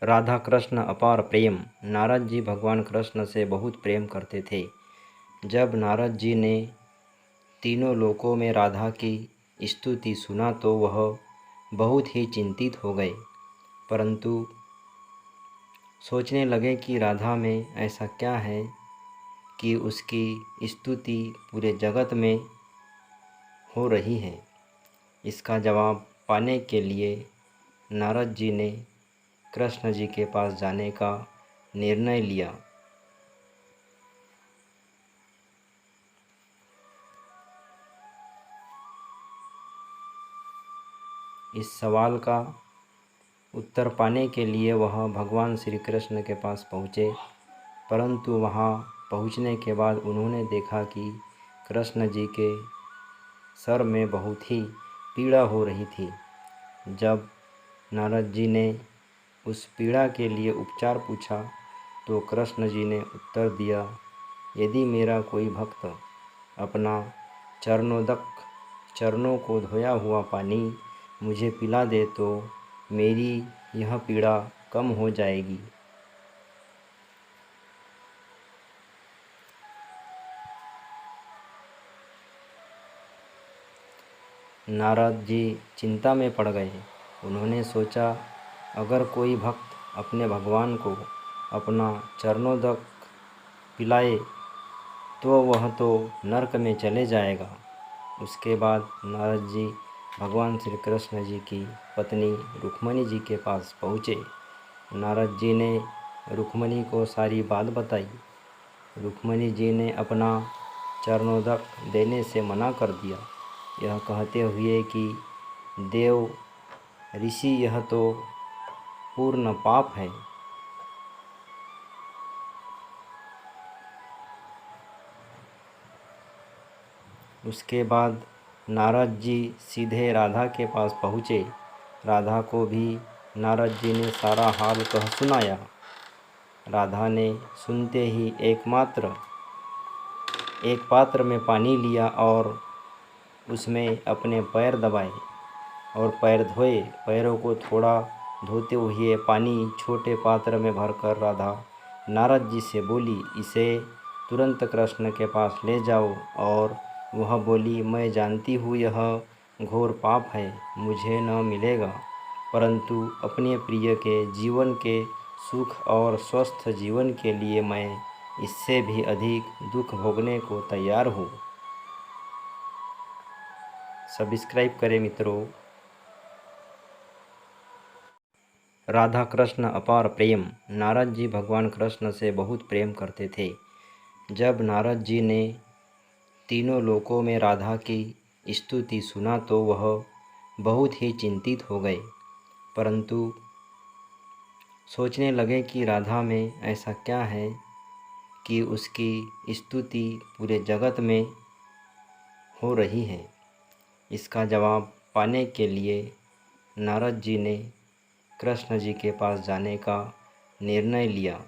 राधा कृष्ण अपार प्रेम। नारद जी भगवान कृष्ण से बहुत प्रेम करते थे। जब नारद जी ने तीनों लोकों में राधा की स्तुति सुना तो वह बहुत ही चिंतित हो गए, परंतु सोचने लगे कि राधा में ऐसा क्या है कि उसकी स्तुति पूरे जगत में हो रही है। इसका जवाब पाने के लिए नारद जी ने कृष्ण जी के पास जाने का निर्णय लिया। इस सवाल का उत्तर पाने के लिए वह भगवान श्री कृष्ण के पास पहुँचे, परंतु वहाँ पहुँचने के बाद उन्होंने देखा कि कृष्ण जी के सर में बहुत ही पीड़ा हो रही थी। जब नारद जी ने उस पीड़ा के लिए उपचार पूछा तो कृष्ण जी ने उत्तर दिया, यदि मेरा कोई भक्त अपना चरणों को धोया हुआ पानी मुझे पिला दे तो मेरी यह पीड़ा कम हो जाएगी। नारद जी चिंता में पड़ गए। उन्होंने सोचा, अगर कोई भक्त अपने भगवान को अपना चरणोदक पिलाए तो वह तो नरक में चले जाएगा। उसके बाद नारद जी भगवान श्री कृष्ण जी की पत्नी रुक्मिणी जी के पास पहुँचे। नारद जी ने रुक्मिणी को सारी बात बताई। रुक्मिणी जी ने अपना चरणोदक देने से मना कर दिया, यह कहते हुए कि देव ऋषि यह तो पूर्ण पाप है। उसके बाद नारद जी सीधे राधा के पास पहुँचे। राधा को भी नारद जी ने सारा हाल कह सुनाया। राधा ने सुनते ही एक पात्र में पानी लिया और उसमें अपने पैर दबाए और पैर धोए। पैरों को थोड़ा धोते हुए पानी छोटे पात्र में भरकर राधा नारद जी से बोली, इसे तुरंत कृष्ण के पास ले जाओ। और वह बोली, मैं जानती हूँ यह घोर पाप है, मुझे न मिलेगा, परंतु अपने प्रिय के जीवन के सुख और स्वस्थ जीवन के लिए मैं इससे भी अधिक दुख भोगने को तैयार हूँ। सब्सक्राइब करें मित्रों। राधा कृष्ण अपार प्रेम। नारद जी भगवान कृष्ण से बहुत प्रेम करते थे। जब नारद जी ने तीनों लोकों में राधा की स्तुति सुना तो वह बहुत ही चिंतित हो गए, परंतु सोचने लगे कि राधा में ऐसा क्या है कि उसकी स्तुति पूरे जगत में हो रही है। इसका जवाब पाने के लिए नारद जी ने कृष्ण जी के पास जाने का निर्णय लिया।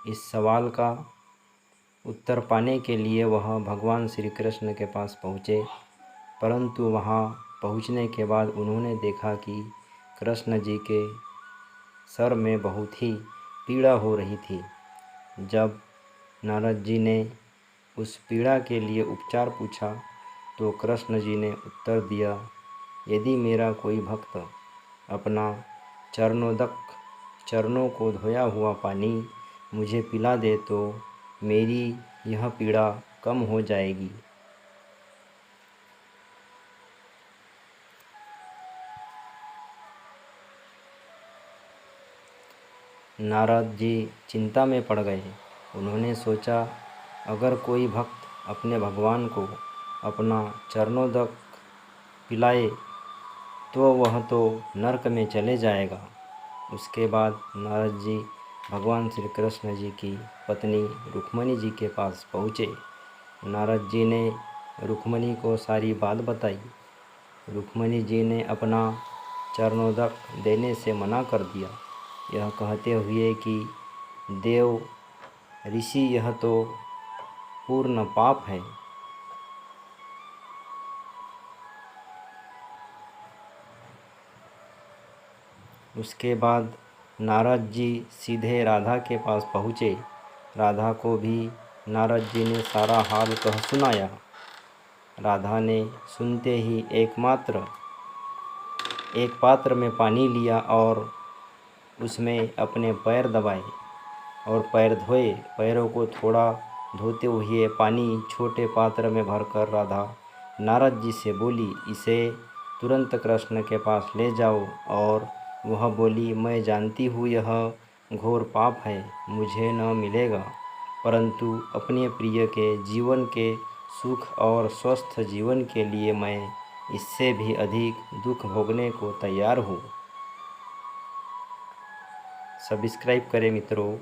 इस सवाल का उत्तर पाने के लिए वह भगवान श्री कृष्ण के पास पहुँचे, परंतु वहाँ पहुँचने के बाद उन्होंने देखा कि कृष्ण जी के सर में बहुत ही पीड़ा हो रही थी। जब नारद जी ने उस पीड़ा के लिए उपचार पूछा तो कृष्ण जी ने उत्तर दिया, यदि मेरा कोई भक्त अपना चरणों को धोया हुआ पानी मुझे पिला दे तो मेरी यह पीड़ा कम हो जाएगी। नारद जी चिंता में पड़ गए। उन्होंने सोचा, अगर कोई भक्त अपने भगवान को अपना चरणोदक पिलाए तो वह तो नरक में चले जाएगा। उसके बाद नारद जी भगवान श्री कृष्ण जी की पत्नी रुक्मिणी जी के पास पहुँचे। नारद जी ने रुक्मिणी को सारी बात बताई। रुक्मिणी जी ने अपना चरणोदक देने से मना कर दिया, यह कहते हुए कि देव ऋषि यह तो पूर्ण पाप है। उसके बाद नारद जी सीधे राधा के पास पहुँचे। राधा को भी नारद जी ने सारा हाल कह सुनाया। राधा ने सुनते ही एक पात्र में पानी लिया और उसमें अपने पैर दबाए और पैर धोए। पैरों को थोड़ा धोते हुए पानी छोटे पात्र में भरकर राधा नारद जी से बोली, इसे तुरंत कृष्ण के पास ले जाओ। और वह बोली, मैं जानती हूँ यह घोर पाप है, मुझे न मिलेगा, परंतु अपने प्रिय के जीवन के सुख और स्वस्थ जीवन के लिए मैं इससे भी अधिक दुख भोगने को तैयार हूँ। सब्सक्राइब करें मित्रों।